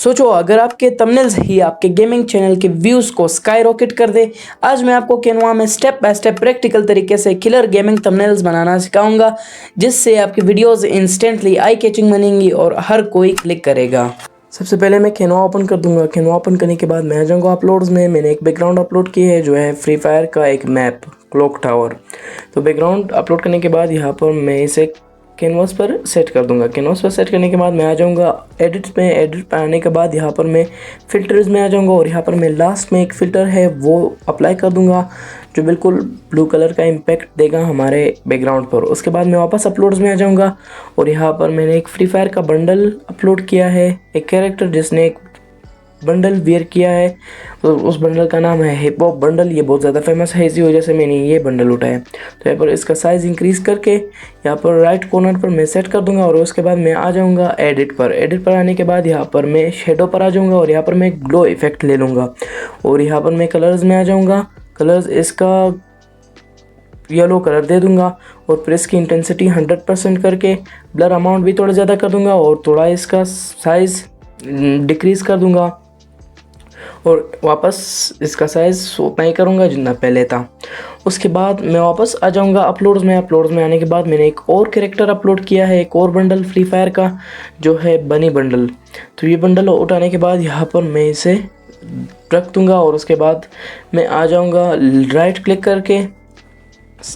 सोचो अगर आपके थंबनेल्स ही आपके गेमिंग चैनल के व्यूज़ को स्काई रॉकेट कर दे। आज मैं आपको कैनवा में स्टेप बाय स्टेप प्रैक्टिकल तरीके से किलर गेमिंग थंबनेल्स बनाना सिखाऊंगा, जिससे आपकी वीडियोस इंस्टेंटली आई कैचिंग बनेंगी और हर कोई क्लिक करेगा। सबसे पहले मैं कैनवा ओपन कर दूंगा। कैनवा ओपन करने के बाद मैं आ जाऊँगा अपलोड्स में। मैंने एक बैकग्राउंड अपलोड की है जो है फ्री फायर का एक मैप क्लॉक टावर। तो बैकग्राउंड अपलोड करने के बाद यहाँ पर मैं इसे कैनवास पर सेट कर दूंगा। कैनवास पर सेट करने के बाद मैं आ जाऊंगा एडिट में। एडिट पर आने के बाद यहाँ पर मैं फ़िल्टर्स में आ जाऊंगा और यहाँ पर मैं लास्ट में एक फ़िल्टर है वो अप्लाई कर दूंगा, जो बिल्कुल ब्लू कलर का इम्पैक्ट देगा हमारे बैकग्राउंड पर। उसके बाद मैं वापस अपलोड्स में आ जाऊंगा और यहाँ पर मैंने एक फ्री फायर का बंडल अपलोड किया है, एक कैरेक्टर जिसने एक बंडल वेयर किया है। तो उस बंडल का नाम है हिप हॉप बंडल। ये बहुत ज़्यादा फेमस है, इसी वजह से मैंने ये बंडल उठाया। तो यहाँ पर इसका साइज़ इंक्रीज़ करके यहाँ पर राइट कॉर्नर पर मैं सेट कर दूंगा और उसके बाद मैं आ जाऊंगा एडिट पर। एडिट पर आने के बाद यहाँ पर मैं शेडो पर आ जाऊंगा और यहाँ पर मैं ग्लो इफेक्ट ले लूँगा और यहाँ पर मैं कलर्स में आ जाऊँगा। कलर्स इसका येलो कलर दे दूंगा और फिर इसकी इंटेंसिटी 100% करके ब्लर अमाउंट भी थोड़ा ज़्यादा कर दूंगा और थोड़ा इसका साइज़ डिक्रीज़ कर दूंगा और वापस इसका साइज़ उतना ही करूँगा जितना पहले था। उसके बाद मैं वापस आ जाऊँगा अपलोड्स में। अपलोड्स में आने के बाद मैंने एक और कैरेक्टर अपलोड किया है, एक और बंडल फ्री फायर का जो है बनी बंडल। तो ये बंडल उठाने के बाद यहाँ पर मैं इसे रख दूँगा और उसके बाद मैं आ जाऊँगा राइट क्लिक करके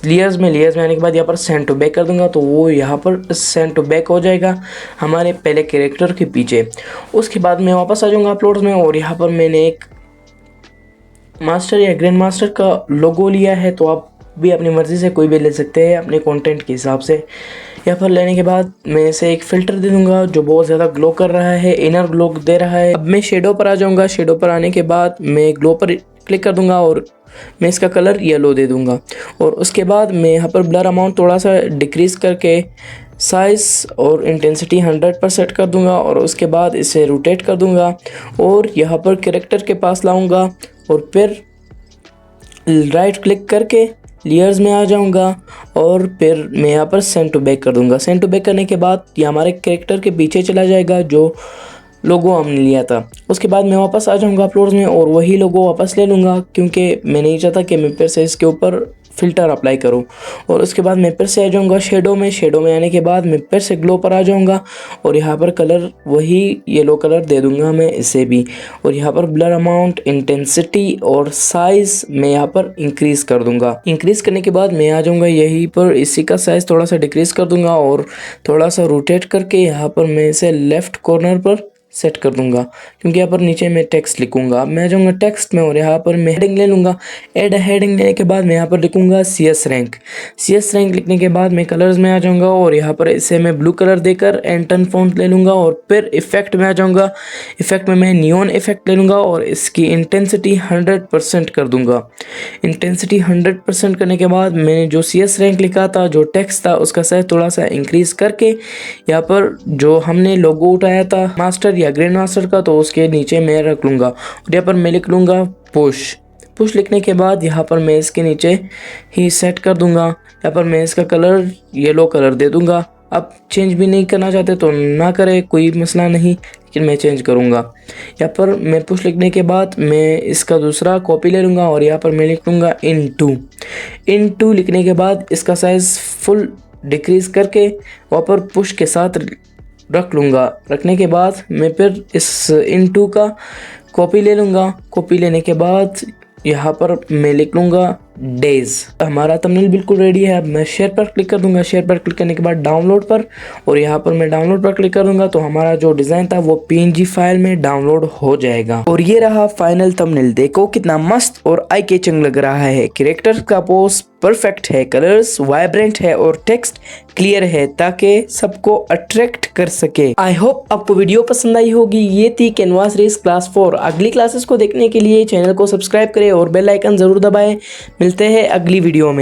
लेयर्स में आने के बाद यहाँ पर सेंड टू बैक कर दूंगा। तो वो यहाँ पर सेंड टू बैक हो जाएगा हमारे पहले कैरेक्टर के पीछे। उसके बाद मैं वापस आ जाऊँगा अपलोड्स में और यहाँ पर मैंने एक मास्टर या ग्रैंड मास्टर का लोगो लिया है। तो आप भी अपनी मर्ज़ी से कोई भी ले सकते हैं अपने कंटेंट के हिसाब से। यहाँ पर लेने के बाद मैं इसे एक फ़िल्टर दे दूँगा जो बहुत ज़्यादा ग्लो कर रहा है, इनर ग्लो दे रहा है। अब मैं शेडो पर आ जाऊँगा। शेडो पर आने के बाद मैं ग्लो पर क्लिक कर दूँगा और मैं इसका कलर येलो दे दूँगा और उसके बाद मैं यहाँ पर ब्लर अमाउंट थोड़ा सा डिक्रीज़ करके साइज़ और इंटेंसिटी 100% कर दूँगा और उसके बाद इसे रोटेट कर दूँगा और यहाँ पर कैरेक्टर के पास लाऊँगा और फिर राइट क्लिक करके लेयर्स में आ जाऊँगा और फिर मैं यहाँ पर सेंड टू बैक कर दूँगा। सेंड टू बैक करने के बाद ये हमारे कैरेक्टर के पीछे चला जाएगा जो लोगो हमने लिया था। उसके बाद मैं वापस आ जाऊँगा अपलोड्स में और वही लोगो वापस ले लूँगा, क्योंकि मैं नहीं चाहता कि मैं फिर से इसके ऊपर फ़िल्टर अप्लाई करूँ। और उसके बाद मैं फिर से आ जाऊँगा शेडो में आने के बाद मैं फिर से ग्लो पर आ जाऊँगा और यहाँ पर कलर वही येलो कलर दे दूँगा मैं इसे भी। और यहाँ पर ब्लर अमाउंट, इंटेंसिटी और साइज़ मैं यहाँ पर इंक्रीज़ कर दूँगा। इंक्रीज़ करने के बाद मैं आ जाऊँगा यहीं पर इसी का साइज़ थोड़ा सा डिक्रीज़ कर दूँगा और थोड़ा सा रोटेट करके यहाँ पर मैं इसे लेफ़्ट कॉर्नर पर सेट कर दूंगा, क्योंकि यहाँ पर नीचे मैं टेक्स्ट लिखूंगा। मैं आ जाऊँगा टेक्स्ट में और यहाँ पर मैं हेडिंग ले लूँगा। हेडिंग लेने के बाद मैं यहाँ पर लिखूँगा CS रैंक। CS रैंक लिखने के बाद मैं कलर्स में आ जाऊँगा और यहाँ पर इसे मैं ब्लू कलर देकर एंटन फॉन्ट ले लूँगा और फिर इफेक्ट में आ जाऊँगा। इफेक्ट में मैं नियॉन इफेक्ट ले लूँगा और इसकी इंटेंसिटी 100% कर दूँगा। इंटेंसिटी 100% करने के बाद मैंने जो CS रैंक लिखा था, जो टेक्स्ट था, उसका साइज थोड़ा सा इंक्रीज़ करके यहाँ पर जो हमने लोगो उठाया था मास्टर या ग्रैंड मास्टर का, तो उसके नीचे मैं रख लूँगा और यहाँ पर मैं लिख लूँगा पुश लिखने के बाद यहाँ पर मैं इसके नीचे ही सेट कर दूँगा। यहाँ पर मैं इसका कलर येलो कलर दे दूँगा। अब चेंज भी नहीं करना चाहते तो ना करें, कोई मसला नहीं, लेकिन मैं चेंज करूँगा। यहाँ पर मैं पुश लिखने के बाद मैं इसका दूसरा कॉपी ले लूँगा और यहाँ पर मैं लिख लूँगा इनटू लिखने के बाद इसका साइज़ फुल डिक्रीज़ करके वहाँ पर पुश के साथ रख लूँगा। रखने के बाद मैं फिर इस इनटू का कॉपी ले लूँगा। कॉपी लेने के बाद यहाँ पर मैं लिख लूँगा डेज। हमारा थंबनेल बिल्कुल रेडी है। अब मैं शेयर पर क्लिक कर दूंगा। शेयर पर क्लिक करने के बाद डाउनलोड पर और यहाँ पर मैं डाउनलोड पर क्लिक करूँगा तो हमारा जो डिज़ाइन था वो PNG फाइल में डाउनलोड हो जाएगा। और ये रहा फाइनल थंबनेल। देखो कितना मस्त और आई कैचिंग लग रहा है। कैरेक्टर का पोज परफेक्ट है, कलर्स वाइब्रेंट है और टेक्स्ट क्लियर है ताकि सबको अट्रैक्ट कर सके। आई होप आपको वीडियो पसंद आई होगी। ये थी कैनवास रेस क्लास 4। अगली क्लासेस को देखने के लिए चैनल को सब्सक्राइब करें और बेल आइकन जरूर दबाएं। मिलते हैं अगली वीडियो में।